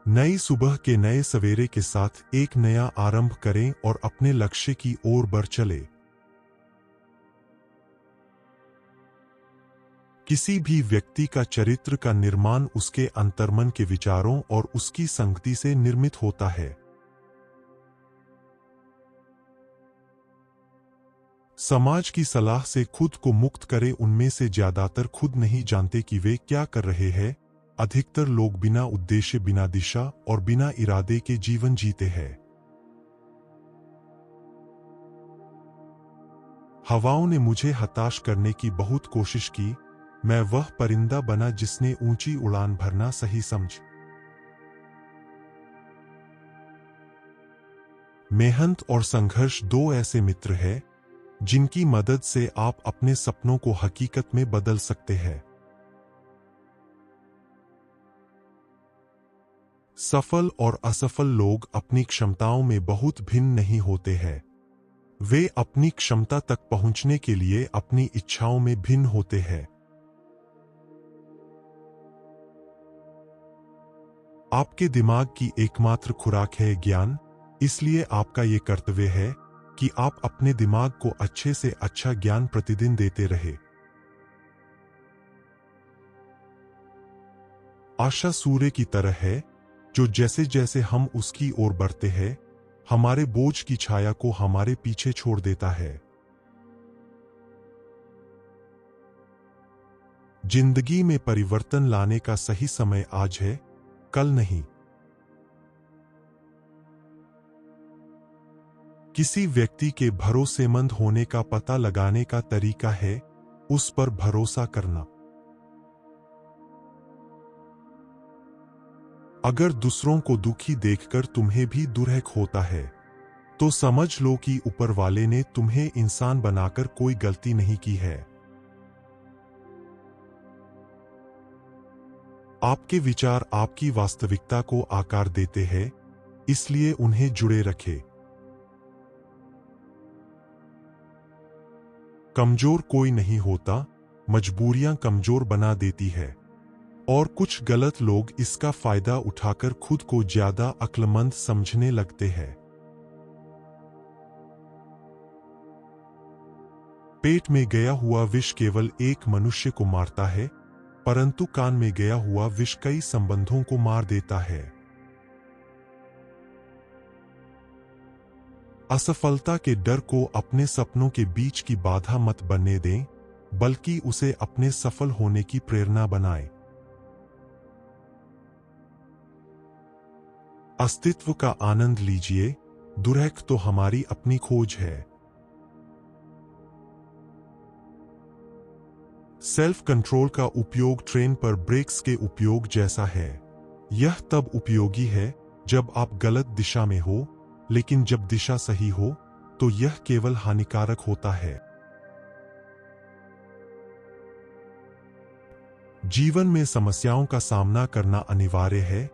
नई सुबह के नए सवेरे के साथ एक नया आरंभ करें और अपने लक्ष्य की ओर बढ़ चले। किसी भी व्यक्ति का चरित्र का निर्माण उसके अंतर्मन के विचारों और उसकी संगति से निर्मित होता है। समाज की सलाह से खुद को मुक्त करें। उनमें से ज्यादातर खुद नहीं जानते कि वे क्या कर रहे हैं। अधिकतर लोग बिना उद्देश्य, बिना दिशा और बिना इरादे के जीवन जीते हैं। हवाओं ने मुझे हताश करने की बहुत कोशिश की। मैं वह परिंदा बना जिसने ऊंची उड़ान भरना सही समझ। मेहनत और संघर्ष दो ऐसे मित्र हैं जिनकी मदद से आप अपने सपनों को हकीकत में बदल सकते हैं। सफल और असफल लोग अपनी क्षमताओं में बहुत भिन्न नहीं होते हैं। वे अपनी क्षमता तक पहुंचने के लिए अपनी इच्छाओं में भिन्न होते हैं। आपके दिमाग की एकमात्र खुराक है ज्ञान, इसलिए आपका यह कर्तव्य है कि आप अपने दिमाग को अच्छे से अच्छा ज्ञान प्रतिदिन देते रहे। आशा सूर्य की तरह है जो जैसे जैसे हम उसकी ओर बढ़ते हैं, हमारे बोझ की छाया को हमारे पीछे छोड़ देता है। जिंदगी में परिवर्तन लाने का सही समय आज है, कल नहीं। किसी व्यक्ति के भरोसेमंद होने का पता लगाने का तरीका है उस पर भरोसा करना। अगर दूसरों को दुखी देखकर तुम्हें भी दुर्हक होता है, तो समझ लो कि ऊपर वाले ने तुम्हें इंसान बनाकर कोई गलती नहीं की है। आपके विचार आपकी वास्तविकता को आकार देते हैं, इसलिए उन्हें जुड़े रखें। कमजोर कोई नहीं होता, मजबूरियां कमजोर बना देती है। और कुछ गलत लोग इसका फायदा उठाकर खुद को ज्यादा अक्लमंद समझने लगते हैं। पेट में गया हुआ विष केवल एक मनुष्य को मारता है, परंतु कान में गया हुआ विष कई संबंधों को मार देता है। असफलता के डर को अपने सपनों के बीच की बाधा मत बनने दें, बल्कि उसे अपने सफल होने की प्रेरणा बनाएं। अस्तित्व का आनंद लीजिए, दुर्हक तो हमारी अपनी खोज है। सेल्फ कंट्रोल का उपयोग ट्रेन पर ब्रेक्स के उपयोग जैसा है। यह तब उपयोगी है जब आप गलत दिशा में हो, लेकिन जब दिशा सही हो तो यह केवल हानिकारक होता है। जीवन में समस्याओं का सामना करना अनिवार्य है,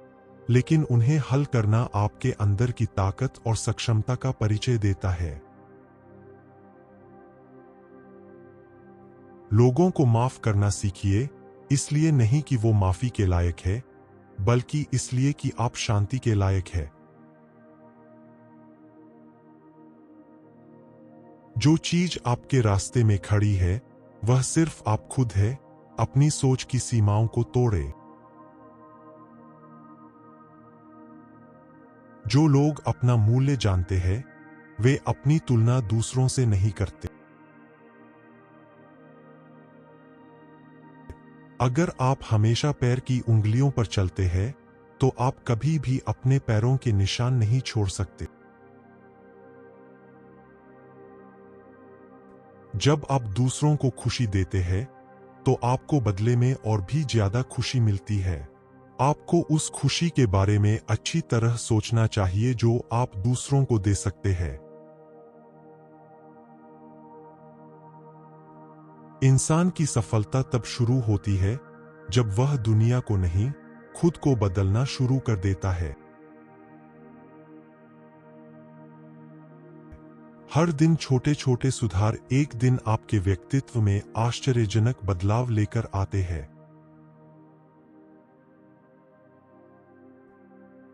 लेकिन उन्हें हल करना आपके अंदर की ताकत और सक्षमता का परिचय देता है। लोगों को माफ करना सीखिए, इसलिए नहीं कि वो माफी के लायक है, बल्कि इसलिए कि आप शांति के लायक है। जो चीज आपके रास्ते में खड़ी है, वह सिर्फ आप खुद है। अपनी सोच की सीमाओं को तोड़े। जो लोग अपना मूल्य जानते हैं, वे अपनी तुलना दूसरों से नहीं करते। अगर आप हमेशा पैर की उंगलियों पर चलते हैं, तो आप कभी भी अपने पैरों के निशान नहीं छोड़ सकते। जब आप दूसरों को खुशी देते हैं, तो आपको बदले में और भी ज्यादा खुशी मिलती है। आपको उस खुशी के बारे में अच्छी तरह सोचना चाहिए जो आप दूसरों को दे सकते हैं। इंसान की सफलता तब शुरू होती है जब वह दुनिया को नहीं, खुद को बदलना शुरू कर देता है। हर दिन छोटे छोटे सुधार एक दिन आपके व्यक्तित्व में आश्चर्यजनक बदलाव लेकर आते हैं।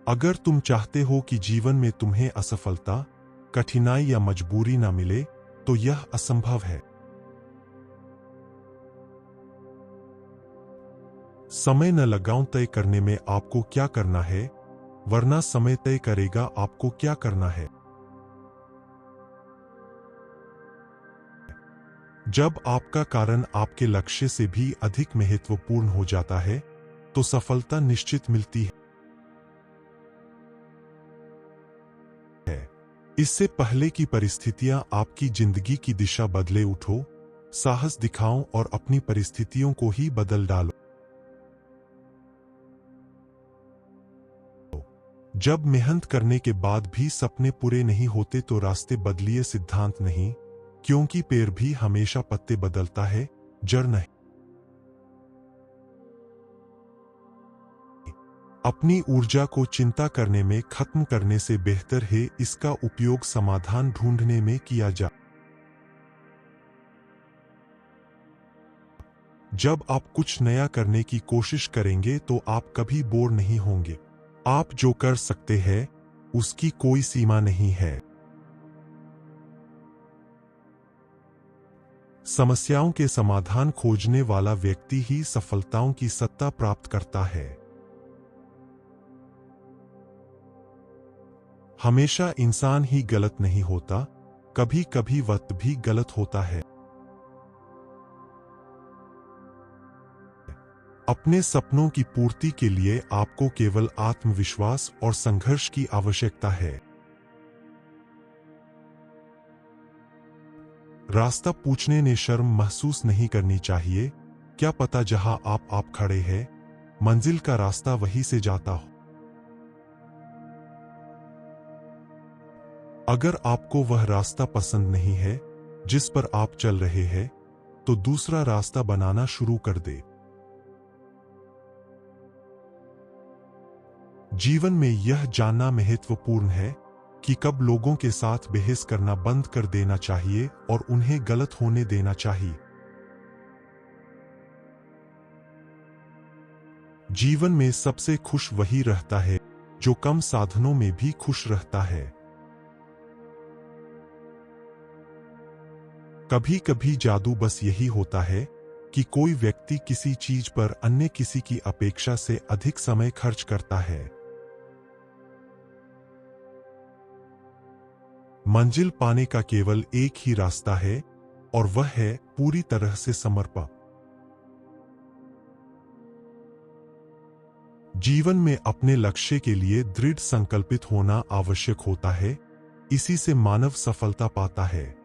अगर तुम चाहते हो कि जीवन में तुम्हें असफलता, कठिनाई या मजबूरी ना मिले, तो यह असंभव है। समय न लगाओ तय करने में आपको क्या करना है, वरना समय तय करेगा आपको क्या करना है। जब आपका कारण आपके लक्ष्य से भी अधिक महत्वपूर्ण हो जाता है, तो सफलता निश्चित मिलती है। इससे पहले कि परिस्थितियां आपकी जिंदगी की दिशा बदले, उठो, साहस दिखाओ और अपनी परिस्थितियों को ही बदल डालो। जब मेहनत करने के बाद भी सपने पूरे नहीं होते तो रास्ते बदलिए, सिद्धांत नहीं, क्योंकि पेड़ भी हमेशा पत्ते बदलता है, जड़ नहीं। अपनी ऊर्जा को चिंता करने में खत्म करने से बेहतर है इसका उपयोग समाधान ढूंढने में किया जाए। जब आप कुछ नया करने की कोशिश करेंगे तो आप कभी बोर नहीं होंगे। आप जो कर सकते हैं उसकी कोई सीमा नहीं है। समस्याओं के समाधान खोजने वाला व्यक्ति ही सफलताओं की सत्ता प्राप्त करता है। हमेशा इंसान ही गलत नहीं होता, कभी कभी वक्त भी गलत होता है। अपने सपनों की पूर्ति के लिए आपको केवल आत्मविश्वास और संघर्ष की आवश्यकता है। रास्ता पूछने ने शर्म महसूस नहीं करनी चाहिए। क्या पता जहां आप खड़े हैं, मंजिल का रास्ता वहीं से जाता हो। अगर आपको वह रास्ता पसंद नहीं है जिस पर आप चल रहे हैं, तो दूसरा रास्ता बनाना शुरू कर दे। जीवन में यह जानना महत्वपूर्ण है कि कब लोगों के साथ बहस करना बंद कर देना चाहिए और उन्हें गलत होने देना चाहिए। जीवन में सबसे खुश वही रहता है जो कम साधनों में भी खुश रहता है। कभी कभी जादू बस यही होता है कि कोई व्यक्ति किसी चीज पर अन्य किसी की अपेक्षा से अधिक समय खर्च करता है। मंजिल पाने का केवल एक ही रास्ता है और वह है पूरी तरह से समर्पण। जीवन में अपने लक्ष्य के लिए दृढ़ संकल्पित होना आवश्यक होता है। इसी से मानव सफलता पाता है।